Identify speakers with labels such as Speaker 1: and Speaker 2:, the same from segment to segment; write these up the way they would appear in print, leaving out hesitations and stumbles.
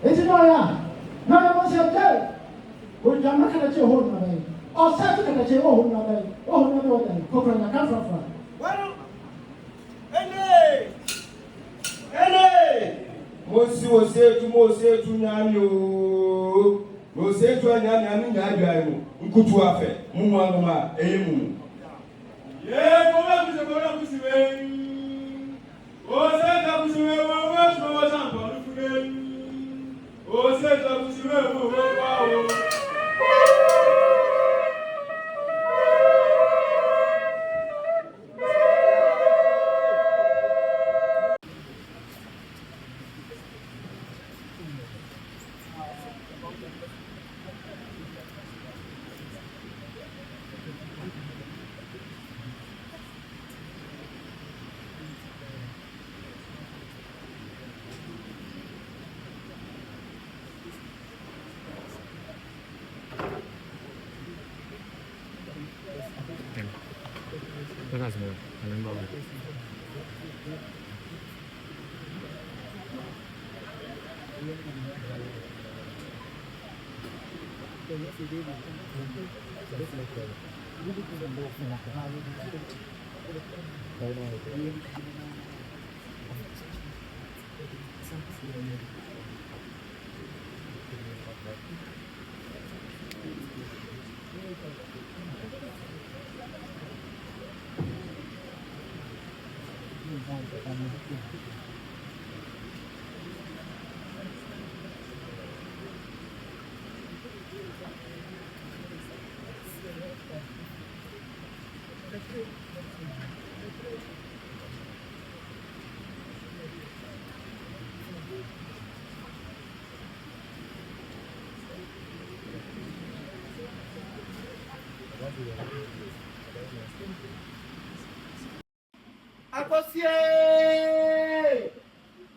Speaker 1: Engineer, now I was your day. When you're not going to hold my name, or something that you hold my name, oh, no, no, Coconut, I come from.
Speaker 2: Well, Hey! Osei to Namio. Osei to Nami Nagamu, Nkutu Afe, Muanuma, Emu. Yeah, go to the Borabusi. Osei Tabusi, Osei Tabusi,
Speaker 3: Показываю, Олимбабы.
Speaker 2: Akosie!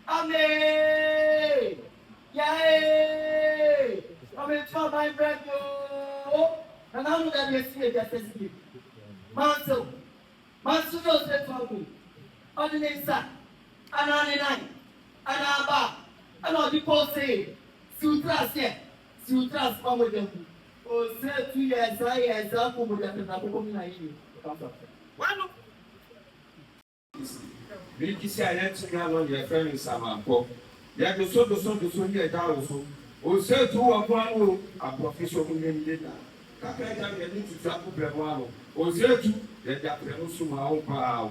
Speaker 2: Amen! Yay! Amen, for my bread, and I know that you see it as a Manso, Manso knows that for me. On the inside, and on the night, and Abba, and all the Osei, Sutras here, Sutras come with them. Osei 2 years, I example with them, and I'm coming at you. One. Bíkísí àyẹ̀tì ní àná yẹ fẹ́ ní sàmàpọ̀. Yàtọ̀ sódòsódòsó ní ẹ̀dá òfò. Osei tó wọ̀ fún àwọn àpòfíṣọ́ fún mi nílé náà. Kàkà ẹ̀dá yẹn ní tuntun àkóbẹ̀rẹ̀ wọn àrùn. Osei tó yẹ̀dá pẹ̀lú súnmọ́ àwọn pa.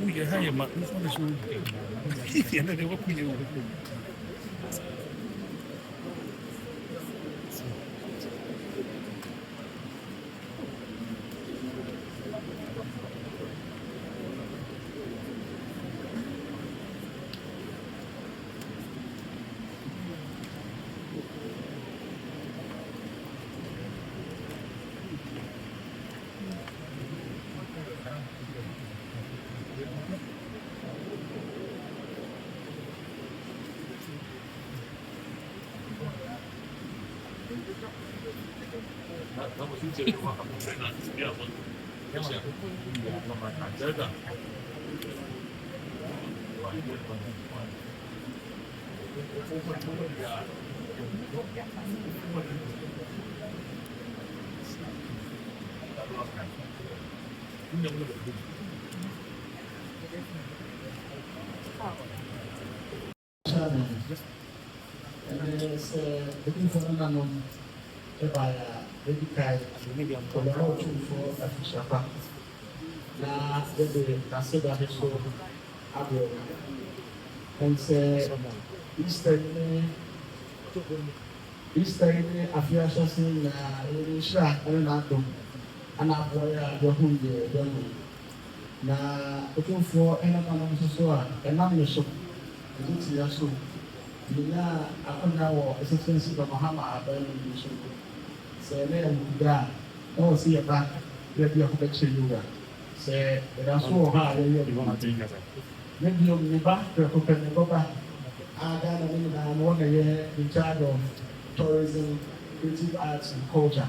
Speaker 3: Kuya haya makufanya shughuli. Hivi anaelewa kuya huko.
Speaker 1: Looking for an unknown by Baby Kai, for the Otumfuo official. Now, the Nasida Hiso Abro, and say Eastern affiliations in Shah and Atom, and Aboya, the whom they now Otumfuo and I'm so and I'm so. It's yes, so Nina, I couldn't know assistance from Mahama, I believe you should say, there, oh, see a back, let your connection you say, that's so hard, you want to think. Maybe you'll be back to open the go back. I got a 1 year in charge of tourism, creative arts, and culture.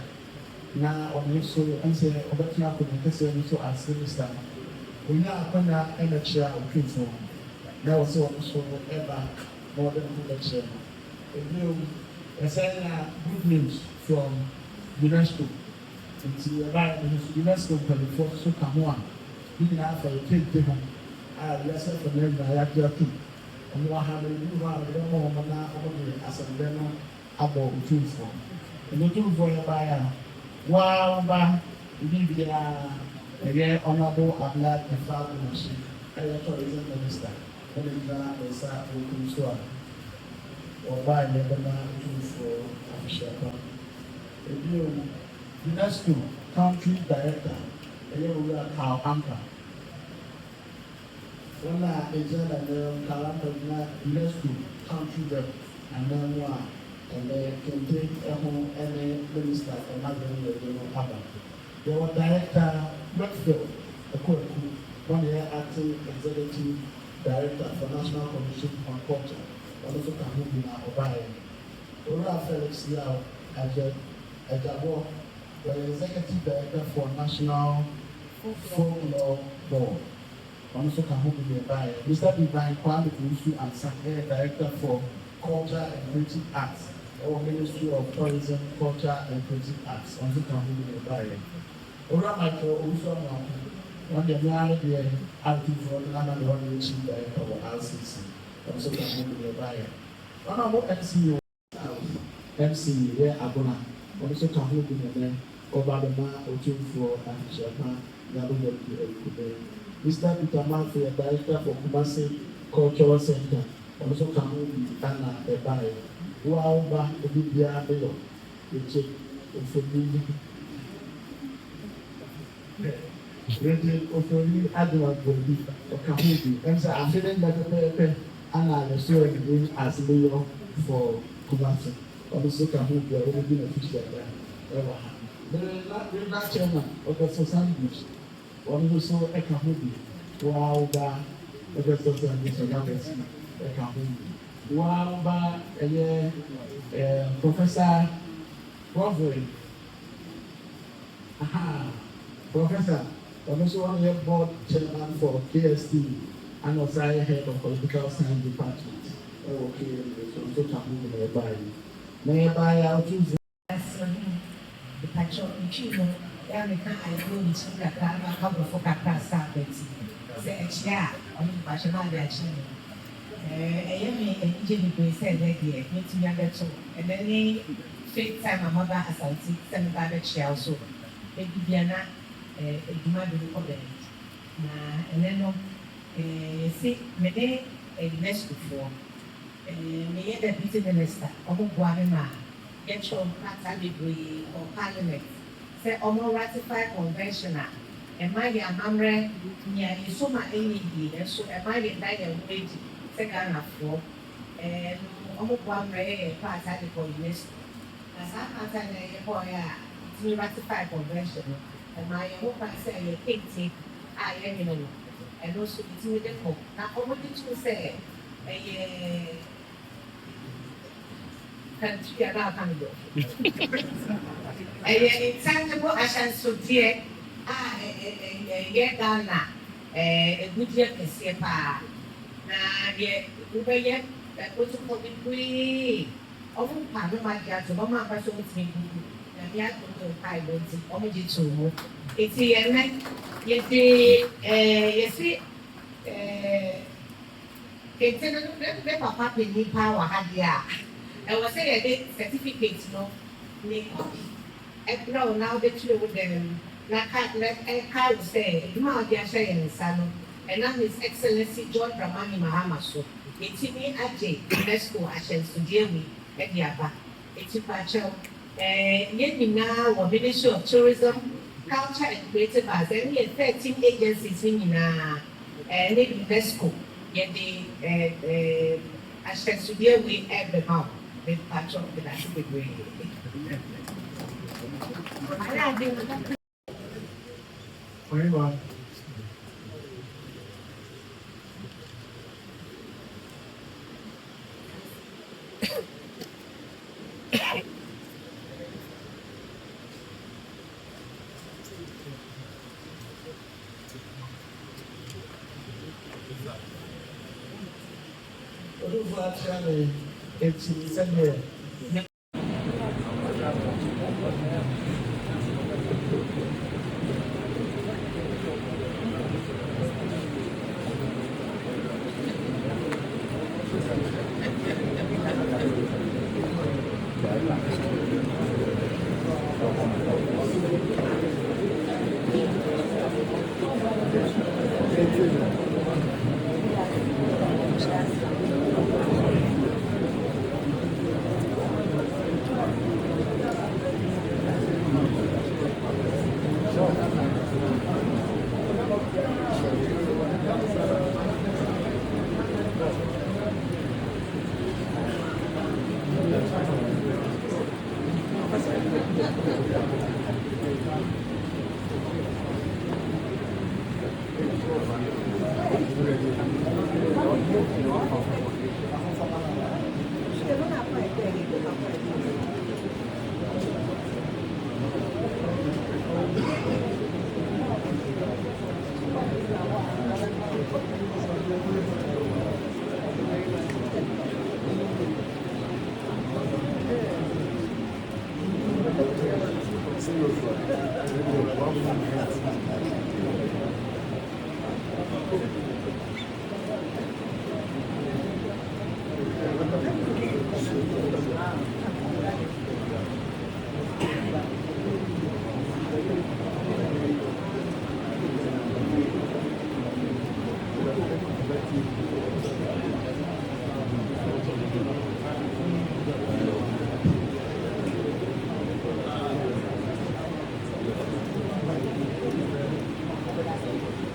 Speaker 1: Now, on this, so and say, about now, so as minister. We now open up and a chair of people. Now, so ever more than the chair. A saying good news from UNESCO. It's about UNESCO for so come on. You can have a take them. Let's say for them, I have your two. And what happened, you are the moment as a demo about Otumfuo. And the Otumfuo by wow, we are honorable Abla and Father Machine, tourism minister. When it is Otumfuo or by Lebanon Otumfuo official. UNESCO country director, we are Carl Anker. When I agent and Calabria UNESCO country rep and then one, and they can take a home any minister and Magdalene General Abba. They were director Redfield, a court, 1 year acting executive director for National Commission on Culture, also Kahumina Obaye. Ora Felix Yao, a Jabo, the executive director for National Folklore Board. Also Kahumina Obaye. Mr. Divine Kwame Tutu and Sangre, director for Culture and Creative Arts. Our Ministry of Tourism, Culture and Creative Arts, on the Kahumina Obaye. Ora Michael also on the Manhyia Awukudae and the one chief director of RCC, also Kahumina Obaye. Honorable MCO, MCE, where Abona, also Kahumina Obaye, Obama, Otumfuo, and Japan, Awukudae. Mr. Peter Manhyia, director for Kumasi Cultural Center, also Kahumina Obaye. Wow, Obibia Bayo, which is Ofori Admiral Bodi or Kahubi. And so I'm feeling that the and I'm showing as mayor for Kumasi. Also, Kahubi already been official there. The not chairman of the society, also a Kahubi. Wow, the society is a Kahubi. Wow, Professor Roderick. Aha. Professor, I'm also one year board chairman for KST and also head of political science department. Okay, so nearby. Nearby, I'll choose
Speaker 4: the patron in Chino, Erica, I go into the car, couple for Capra Sabbath. Say, yeah, on the Bashama, the Chino. A young Jimmy said that year, meeting younger too, and then they fake time a mother as I see, send by the chair also. Maybe Diana. Edwuma bi kɔ bɛn na ɛnɛ no yɛsi mede UNESCO foɔ meyɛ deputy minister ɔmo boa me ma yɛtwerɛ nkrataa bebree wɔ parliament sɛ ɔmo ratify convention a ɛma yɛ amammerɛ nea yɛso ma ɛnyɛ yie nso ɛma yɛ da yɛ ho adi sɛ Ghanafoɔ ɔmo boa mmerɛ yɛyɛ krataa de kɔ UNESCO na saa krataa na yɛkɔɔeɛ a tumi ratify convention no. And my hope I say, you painting, I am in and also it's with the hope. Now, what did you say? A country about Canada. A tangible as so dear, a year Ghana, a good year can see a pa. Now, yet, yet, that was a public free. Often, my judge, of my person with me. Ya to pai bonti omo ji tumo eti ene yesi kentena no papa pe ni pa wa ha dia e wo say ye certificate no ni copy e grow now the two with them na ka say ma dia say en sa no and now His Excellency John Dramani Mahama so eti ni aje UNESCO ashes to deal with e dia ba eti pa chel yet now or Ministry of Tourism, Culture and Creative Arts, and 13 agencies in UNESCO. yɛde ahyɛnsodeɛ wei ɛbɛma wo mepatwɔ medase bebree
Speaker 1: Otumfuo akyerɛ me eti sɛdeɛ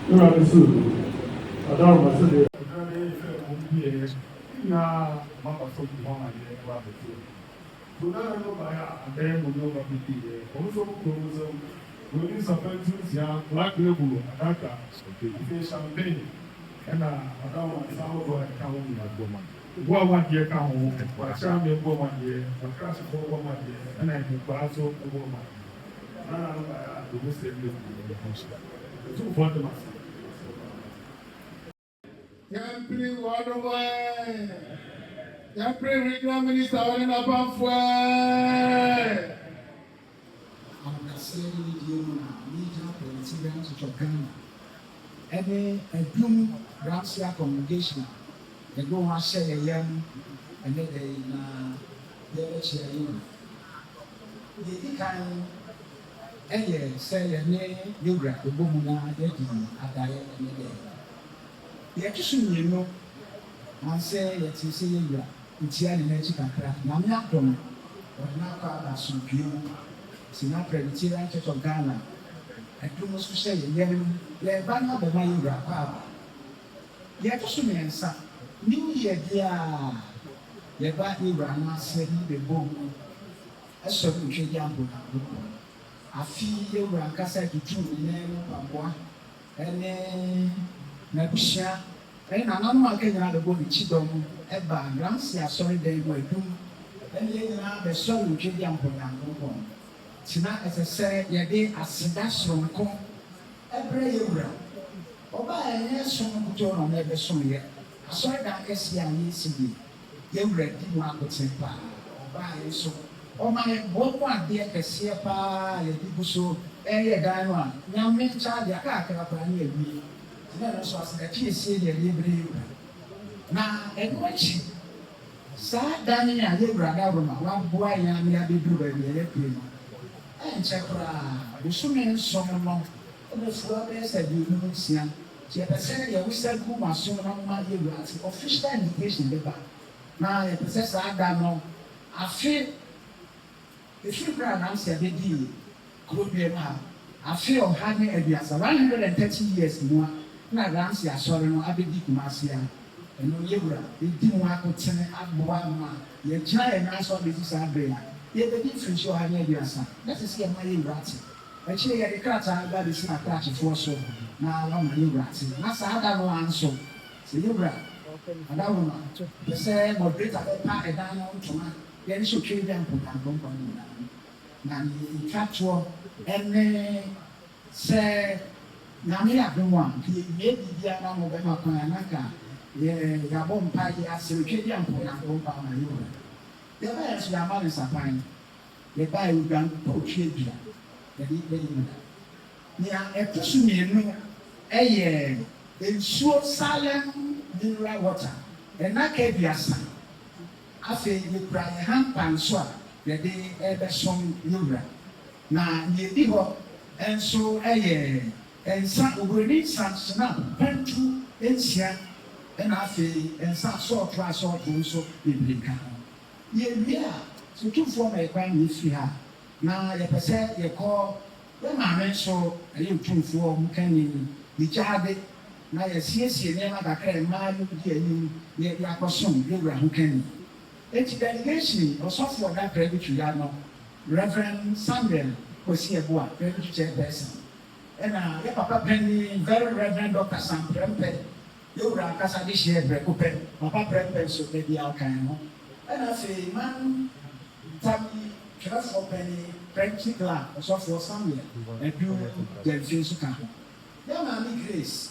Speaker 5: Ewurade so ɔdɔrɔmɔ so deɛ ɔdɔrɔmɔ yɛ fɛ ɔmo bi yɛ nyinaa ɔmo akɔsɔ bi hɔn adeɛ ɛwɔ abɛto tòlá no ba yɛ abɛn mu ní ɔmo bi yɛ ɔmo sɔ kuro so wòlí sɔfɛ tunsia black label adaka ife champagne ɛna ɔdɔrɔmɔ sáwọ bɔ ɛka ho nyina bɔ ɔmo adeɛ ka ho wakyerɛ mi bɔ ɔmo adeɛ wakyerɛ bɔ ɔmo adeɛ ɛna ɛdukwa so bɔ ɔmo adeɛ nana no ba yɛ ɔmo sɛ ɛbi ɛbi ɛho so ɛtu fɔ ɔmo ase. Yampiri Wadowe, Yampiri Regional Minister Wadina Banfwe.
Speaker 1: I'm saying you media politicians to Ghana. Any a doom Ramsia congregation, they go and share a young and then they share you. The kind and say a name, you grab the Bumuna, they didn't at the end of the day. Yɛtwitwi mmienu ansɛ yɛte sɛ yɛwura ntia ne n'akyi kakra na me adɔm wɔde n'akɔ aba asomdwie mu si na Presbyterian Church of Ghana ɛdom nso hyɛ yɛn yɛn yɛba no abɛma yɛwura akɔ aba yɛtwitwi mmiɛnsa new year deɛ a yɛba yɛwura no ase ne bɛbɔ mu ɛsɔre ntwa gya mpɔnabɔ afi yɛwura nkasa tutu ne nan mpaboa ɛne n'abusua ɛyɛ nananom a nyinaa bɛbɔ ne kyi dɔm ɛba Ramsey asɔredan mu adum ɛne yɛn nyinaa bɛsɔre ntwa gya mpɔnabɔ tena ɛsɛ sɛ yɛde aseda soronko ɛbrɛ yɛwura ɔbaa ɛnyɛ som nkoto na ɔno ɛbɛsom yɛ asɔredan kɛseɛ a yɛsi bi yɛwura di mu akoten paa ɔbaa yɛ so ɔma yɛ bɔ mu adeɛ kɛseɛ paa yɛde gu so ɛyɛ dan no a nyame nkyɛn adeɛ akaakra paa ne awie tena no so aseda fiesie deɛ yɛbrɛ yɛwura na ɛno akyi saa dan ne a yɛwura da roma waboa yɛn ame abɛduru baabi a yɛpie no ɛnkyɛ koraa bosome nson no ɔbɛfua bɛyɛ sɛ aduonum nsia nti yɛpɛ sɛ yɛwosa gu mu asom no ma yɛwura ase official invitation bɛba na yɛpɛ sɛ saa da no afe efiri kora Ramsey abɛdii kuro bia mu ha afe 130 years mu a na Ramsey asɔre no abɛdi Kumasi a ɛno yɛwura yɛdi mu akotene aboa no a yɛgyina yɛn nan so abɛsi saa bere a yɛbɛdi mfirinhyia ɔha ne aduasa na sɛ sɛ yɛma yɛwura ate akyire yɛde krataa ba bɛsi n'akrakyefoɔ so na wama yɛwura ate na saa da no a nso sɛ yɛwura adawo no pɛ sɛ moderator bɛpa ɛdan no ntoma yɛne hyɛ otwa bi ampɔtampɔmpɔ no nyinaa na ntwatoɔ ɛne sɛ nyame adom a yɛwie biribiara na mo bɛma kwan anaka yɛabɔ mpa yɛ ase otwa bi ampɔtampɔmpɔ ama yɛwura yɛbɛyɛ nso yɛama ne nsapan yɛbaa yɛwura mpa otwa dua yɛde bɛyi mu da nea ɛto so mmienu ɛyɛ nsuo salem mineral water ɛna ka aduasa afei yɛkura yɛ hampa nso a yɛde ɛbɛsom yɛwura na yɛdi hɔ nso ɛyɛ nsa oburoni nsa sena pɛntu nsia ɛna afei nsa asɔɔto nso bebree ka ho yɛwie a Otumfuo ma yɛkwan yɛfiri ha na yɛpɛ sɛ yɛkɔ yɛ maame nso ɛyɛ Otumfuo ɔmo kani yɛgyaade na yɛsiesie nneɛma kakra mmaa no di anim yɛakɔsom yɛwura ho kani eti delegation ɔsɔfo ɔda pɛrɛbitwi ya no Reverend Samuel Osieboa pɛrɛbitwi chairperson ɛna yɛ papa panyin very Reverend Dr. Sam Prempeh yɛwura akasa de hyɛ brɛko pɛ papa Prempeh nso baabi a ɔkan ho ɛna afei man tabi twerɛfoɔ panyin Prempeh Clark ɔsɔfo Samuel ɛdu dɛmfi nso ka ho yɛ maame Grace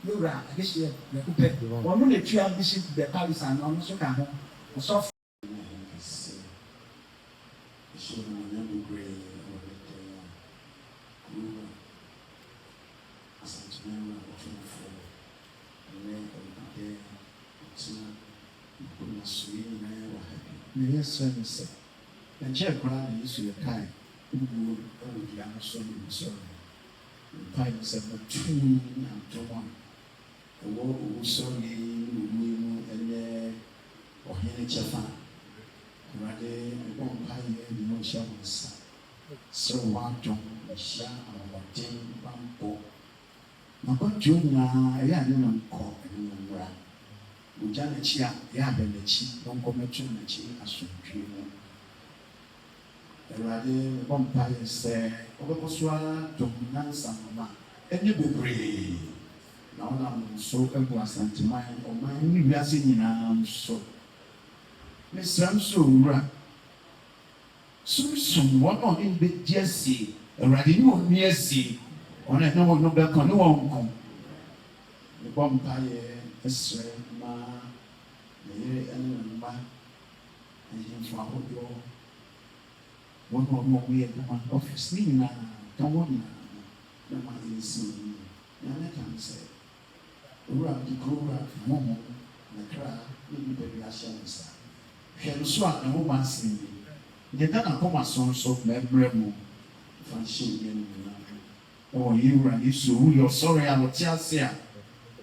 Speaker 1: yɛwura adehyɛ brɛko pɛ ɔno na etua bishop the palace ano ɔno nso ka ho ɔsɔfo. Yes, sir. And check around the issue of time. Who would be answered in sorrow? Time is about 2 to 1. The war who saw you and or Henry Chafa. Rather, a bomb pie and no showers. So, one John, a sham or 10 bamboo. Mako Juna, I am not called and run. Ujana chia ya belechi bongo metu na chi asundwi mu Erade bompa yese obekoswa dominansa mama enye bebre na ona so ebu asanteman oman ni wiase nyina so mesram so wura sumsum wono in be jesi erade ni oni esi ona na wono be kan ni wonko ni bompa ye esre mma ahemfo ahodoɔ wɔn a wɔyɛ adwuma ɔfisi nyinaa ka wɔn na ma yɛsi wɔn na ne ka sɛ owura de kurowura ka wɔn ho na kra ne nipa bi ahyɛ ne nsa hwɛ no so a ne ho ma asɛm bi yɛda n'akɔma so nso mɛmmerɛ mu fa nhyɛ yɛ no nyinaa ɛwɔ yɛwura yesu owu yɛ ɔsɔre a wɔte ase a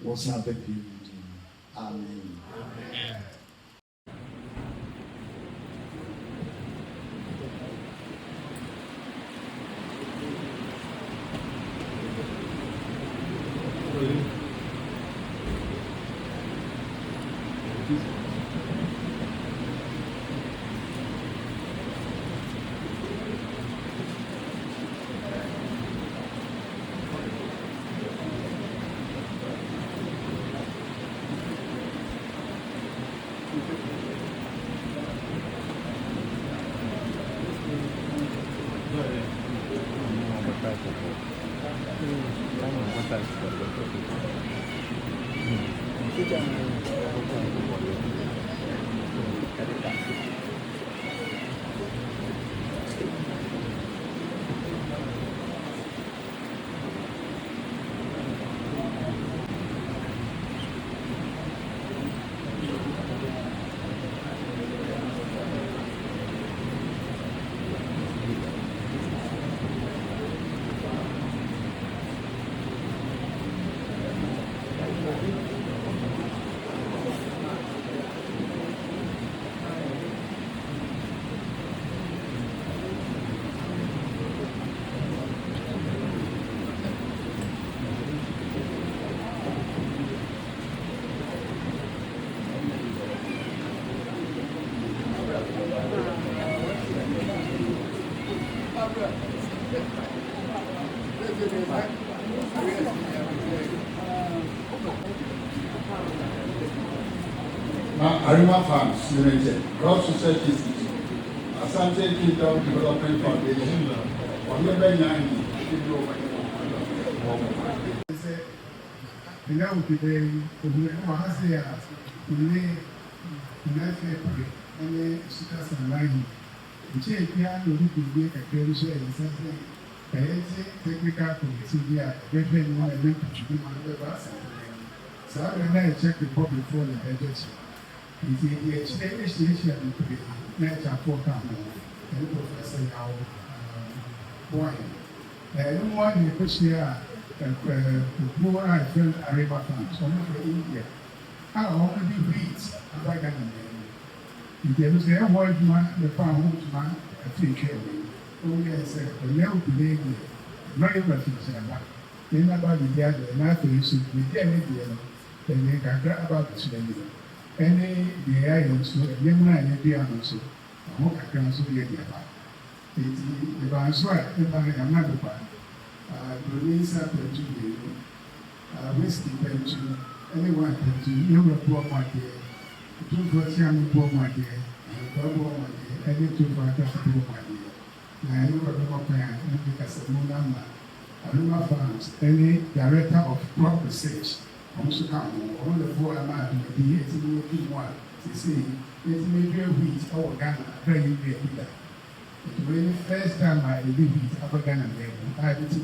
Speaker 1: wɔsɛ abɛpie mu amen.
Speaker 6: Arima Farms Limited, Cross Society Institute, Asante Kingdom Development Foundation, Oyebanyani,
Speaker 5: Now today, we have here, we United and Sitas and Line. The chair piano will be a very share in something. Technical committee here, referring one event to be one of us. So I will now check the public for the budget. It is the HDH to be nature for and Professor Yao Boy. No one in the push here, who I felt a river farm, so not in India. I already read about Ghana. If there was a word man, the farm man, I think. Only I said, the level today, very much is about. Then about the other, and after you should be any deal, then they can grab about the slave. Any the items, young man, and piano, so I hope I can also be a dear. If I swear, if I am not a part, Bernice happened to be whiskey pension, anyone can do, you were poor my dear. Two young poor my dear, and my dear, any two for a poor my dear. I know a plan because of Munama, Arima Farms, any director of crop research, also come all the 4 amount of the 18 to see it may be a wheat or Ghana, very big. It was the first time I did wheat over Ghana, I did see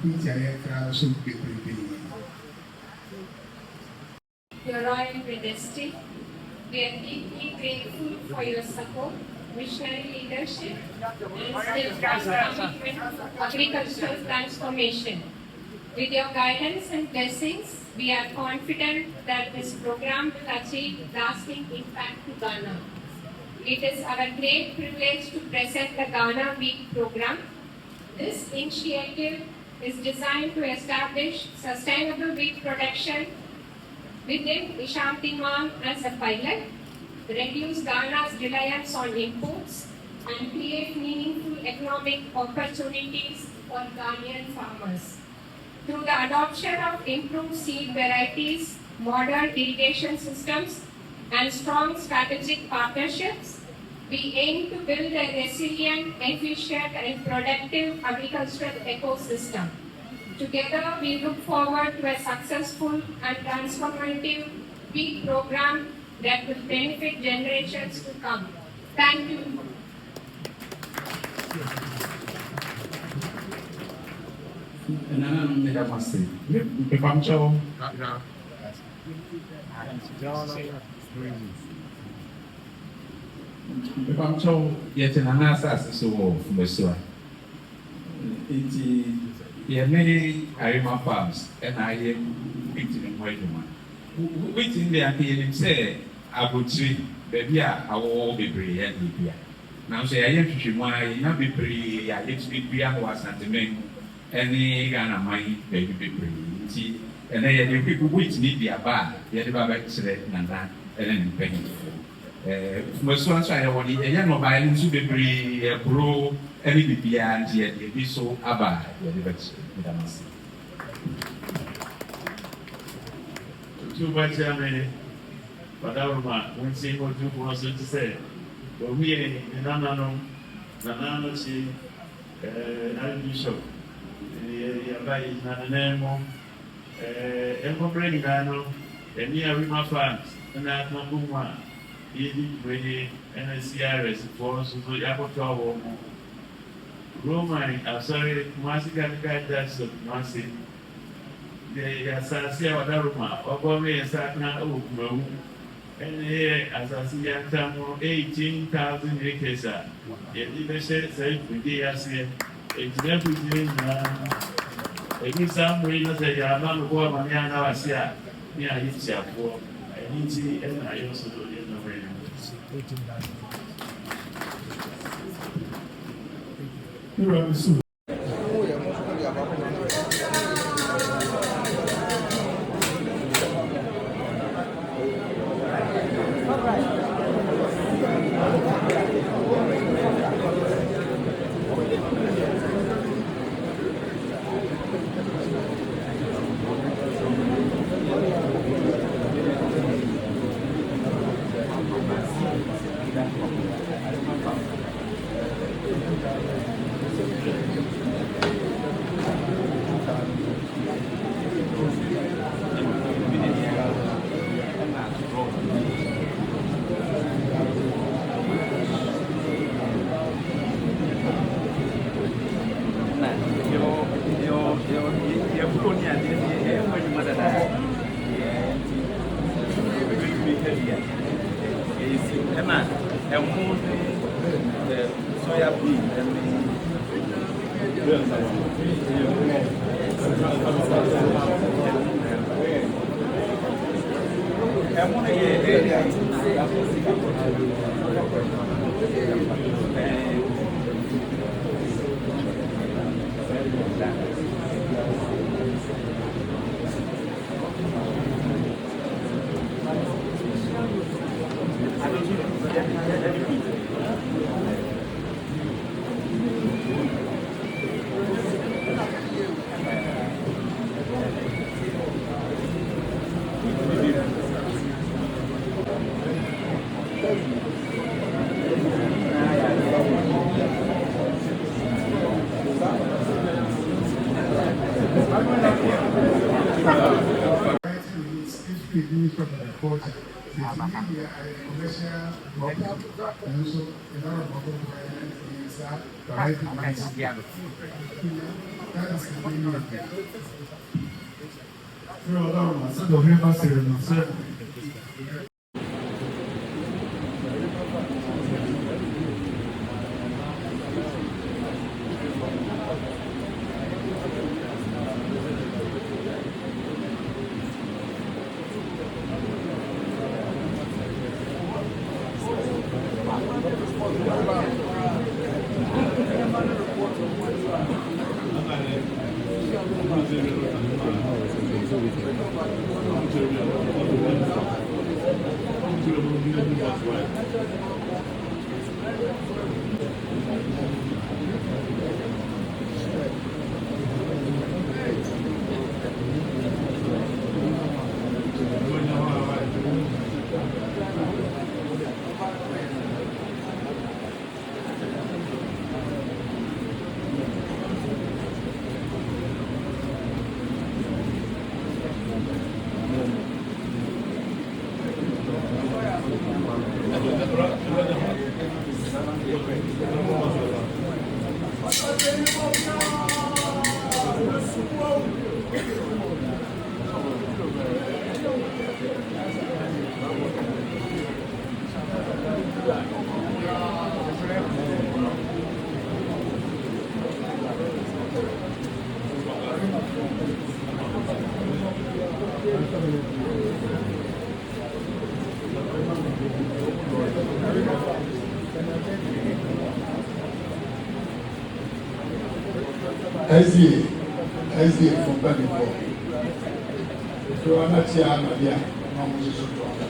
Speaker 5: wheat I crowd so big.
Speaker 7: Your Royal Majesty, we are deeply grateful for your support, visionary leadership, and steadfast commitment to agricultural transformation. With your guidance and blessings, we are confident that this program will achieve lasting impact to Ghana. It is our great privilege to present the Ghana Week program. This initiative is designed to establish sustainable wheat production within Ishantimam as a pilot, reduce Ghana's reliance on imports, and create meaningful economic opportunities for Ghanaian farmers. Through the adoption of improved seed varieties, modern irrigation systems, and strong strategic partnerships, we aim to build a resilient, efficient, and productive agricultural ecosystem. Together, we look forward to a successful and transformative wheat program that will benefit generations to come. Thank you.
Speaker 8: Yet an assassin of Messiah. It many Arima farms, and I am waiting white woman. Waiting there, he say, I would see, baby, I will be brave and be. Now say, I am to why not be brave, I used to be brave was not the man, and they Ghana money, baby be brave. And they had people wait me be a bar, yet about and that, and then paying. Most ones I want a young mobile to be brave, grow, and be beyond yet, it be so abad,
Speaker 9: too much, I mean, but I won't say what you want to say. But we in Nanano, Bishop, by Nanamo, Emperor Gano, and near Rima Farms, and that number one. And a CRS for Yakoto Roman, I'm sorry, Massica that's Massy. They are Sasia Daruma, Obama and Satna Oakmo, and here as I see Yantamo 18,000 acres. Yet even said, we are saying, it's everything. It is some reasons that you are not going to Maniana Asia, near Hitsia for an easy, and I also do it.
Speaker 5: You are the
Speaker 8: ɛna ɛho ne soya bean ɛho no yɛ area
Speaker 6: From Benny. If you are not here, I'm not here.